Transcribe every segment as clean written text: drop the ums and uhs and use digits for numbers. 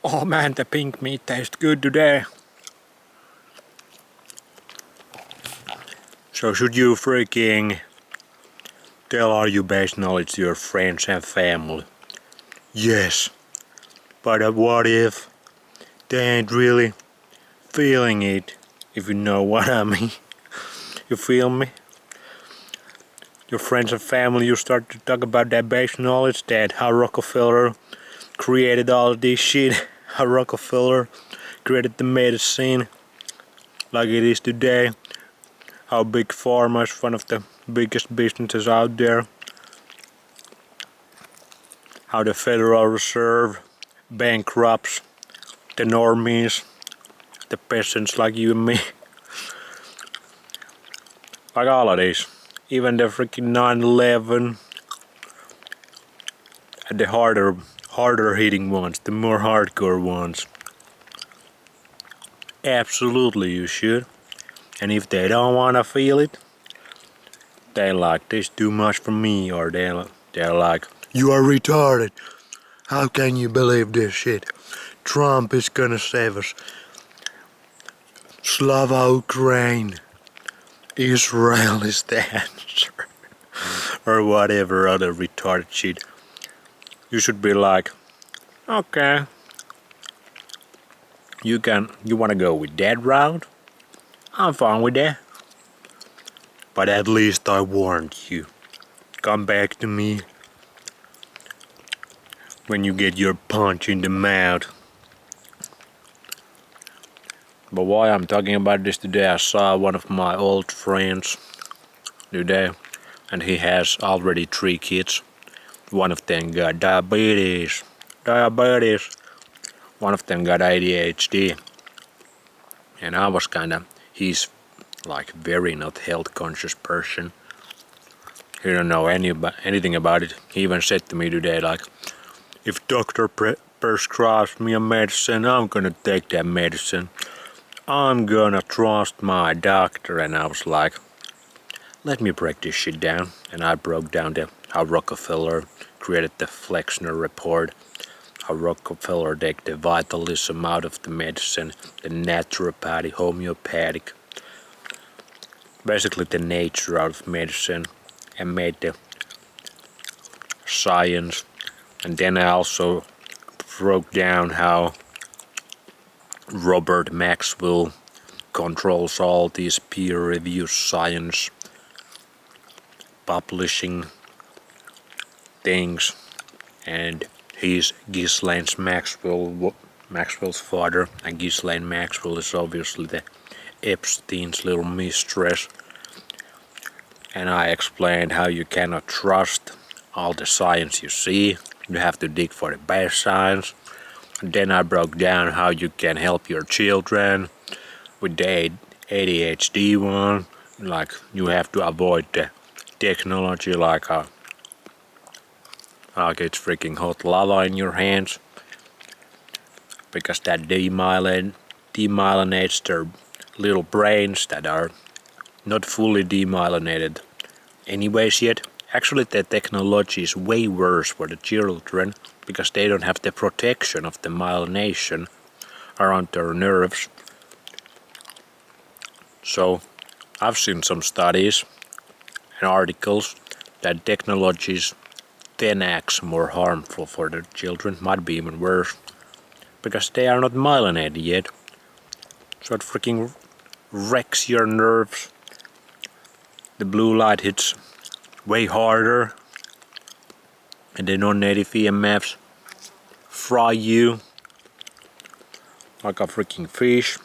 Oh man, the pink meat tastes good today. So should you freaking tell all your base knowledge to your friends and family? Yes. But what if they ain't really feeling it? If you know what I mean. You feel me? Your friends and family, you start to talk about that base knowledge, that how Rockefeller created all of this shit, how Rockefeller created the medicine like it is today, how big pharma is one of the biggest businesses out there, how the Federal Reserve bankrupts the normies, the peasants like you and me, like all of these, even the freaking 9/11, and the harder hitting ones, the more hardcore ones. Absolutely you should. And if they don't wanna feel it, they like, this too much for me, or they're like, you are retarded. How can you believe this shit? Trump is gonna save us. Slava Ukraine. Israel is the answer. Or whatever other retarded shit. You should be like, okay. You wanna go with that route? I'm fine with that. But at least I warned you. Come back to me when you get your punch in the mouth. But why I'm talking about this today, I saw one of my old friends today, and he has already 3 kids. One of them got diabetes. One of them got ADHD. And I was he's like very not health conscious person. He don't know anything about it. He even said to me today, like, if doctor prescribes me a medicine, I'm gonna take that medicine. I'm gonna trust my doctor. And I was like, let me break this shit down. And I broke down how Rockefeller created the Flexner report, how Rockefeller take the vitalism out of the medicine, the naturopathy, homeopathic, basically the nature out of medicine, and made the science. And then I also broke down how Robert Maxwell controls all these peer-reviewed science publishing things, and he's Ghislaine Maxwell's father, and Ghislaine Maxwell is obviously the Epstein's little mistress. And I explained how you cannot trust all the science you see. You have to dig for the best science. And then I broke down how you can help your children with the ADHD one. Like, you have to avoid the technology like it's freaking hot lava in your hands, because that demyelinates their little brains that are not fully demyelinated anyways yet. Actually, the technology is way worse for the children because they don't have the protection of the myelination around their nerves. So I've seen some studies and articles that technology is 10x more harmful for the children, might be even worse, because they are not myelinated yet. So it freaking wrecks your nerves. The blue light hits way harder, and the non-native EMFs fry you like a freaking fish.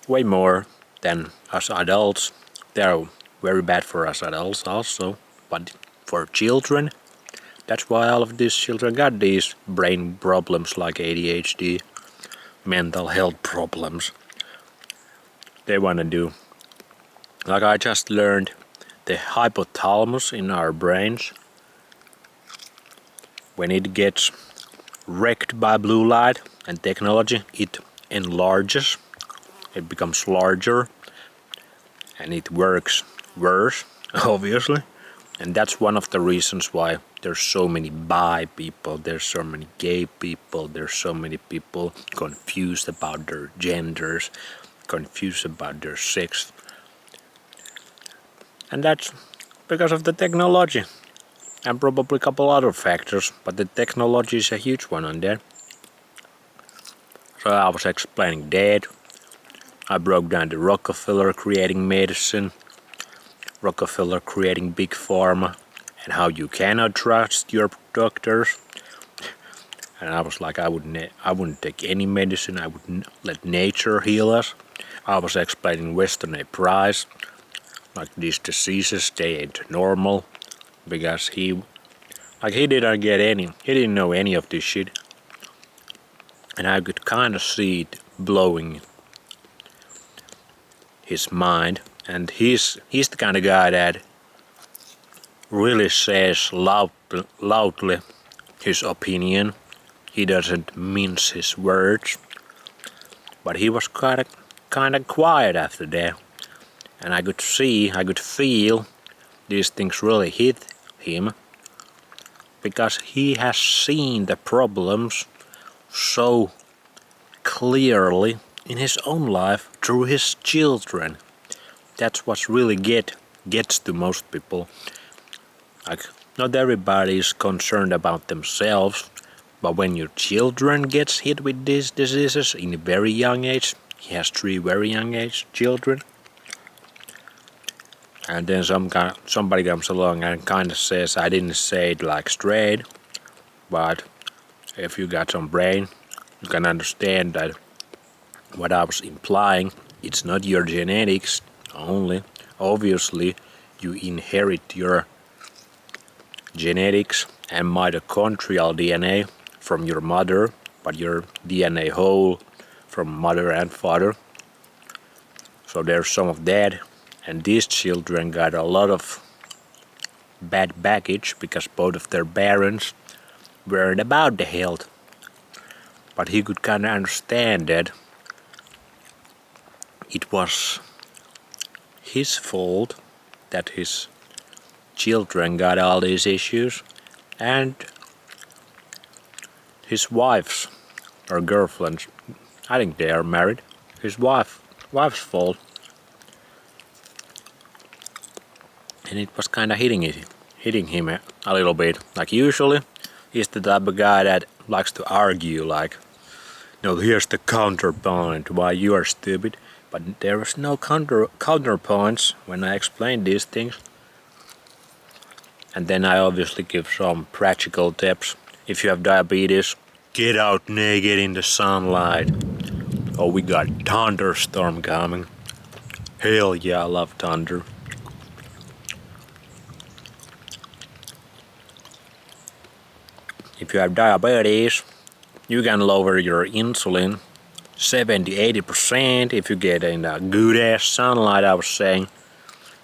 Way more than us adults. They are very bad for us adults also, but for children, that's why all of these children got these brain problems like ADHD, mental health problems. They wanna do, like I just learned, the hypothalamus in our brains, when it gets wrecked by blue light and technology, it enlarges, it becomes larger, and it works worse, obviously. And that's one of the reasons why there's so many bi people, there's so many gay people, there's so many people confused about their genders, confused about their sex. And that's because of the technology. And probably a couple other factors, but the technology is a huge one on there. So I was explaining that. I broke down the Rockefeller creating medicine, Rockefeller creating big pharma, and how you cannot trust your doctors. And I was like, I wouldn't take any medicine. I would let nature heal us. I was explaining Weston A. Price, like these diseases, they ain't normal, because he didn't know any of this shit. And I could kind of see it blowing his mind. And he's the kind of guy that really says loudly his opinion. He doesn't mince his words. But he was kind of quiet after that. And I could feel these things really hit him. Because he has seen the problems so clearly in his own life through his children. That's what really gets to most people. Like, not everybody is concerned about themselves, but when your children gets hit with these diseases in a very young age, he has 3 very young age children, and then somebody comes along and kind of says, I didn't say it like straight, but if you got some brain, you can understand that what I was implying, it's not your genetics only. Obviously, you inherit your genetics and mitochondrial DNA from your mother, but your DNA whole from mother and father. So there's some of that. And these children got a lot of bad baggage because both of their parents weren't about the health. But he could kind of understand that it was his fault that his children got all these issues, and his wife's or girlfriend's, I think they are married, his wife's fault. And it was kind of hitting him a little bit. Like, usually he's the type of guy that likes to argue, like, no, here's the counterpoint why you are stupid. But there is no counterpoints when I explain these things. And then I obviously give some practical tips. If you have diabetes, get out naked in the sunlight. Oh, we got thunderstorm coming. Hell yeah, I love thunder. If you have diabetes, you can lower your insulin 70-80% if you get in a good ass sunlight, I was saying.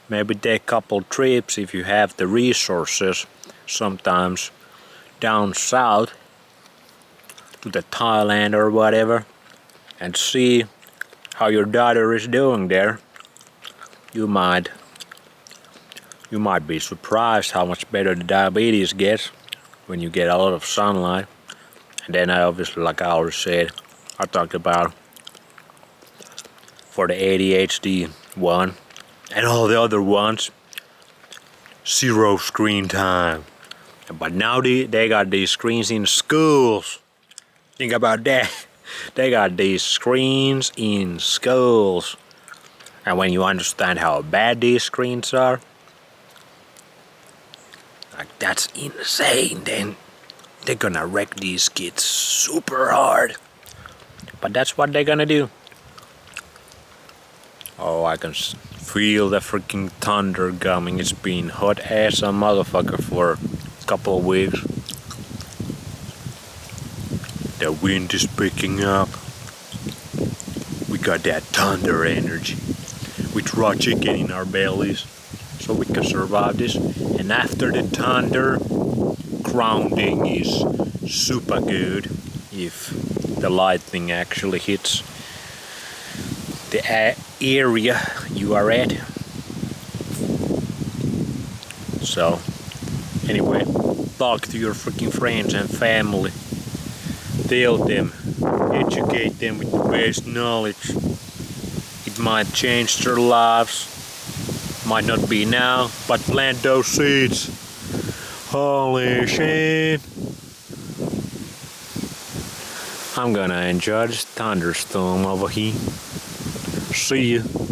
Maybe take a couple trips if you have the resources, sometimes down south to the Thailand or whatever, and see how your daughter is doing there. You might be surprised how much better the diabetes gets when you get a lot of sunlight. And then I obviously, like I already said, I talked about for the ADHD one and all the other ones, 0 screen time. But now they got these screens in schools. Think about that. They got these screens in schools. And when you understand how bad these screens are, like, that's insane. Then they're gonna wreck these kids super hard. But that's what they're gonna do. Oh, I can feel the freaking thunder coming. It's been hot as a motherfucker for a couple of weeks. The wind is picking up. We got that thunder energy. We draw chicken in our bellies so we can survive this. And after the thunder, grounding is super good if the lightning actually hits the area you are at. So anyway, talk to your freaking friends and family. Tell them, educate them with the best knowledge. It might change their lives. Might not be now, but plant those seeds. Holy shit. I'm gonna enjoy this thunderstorm over here. See ya.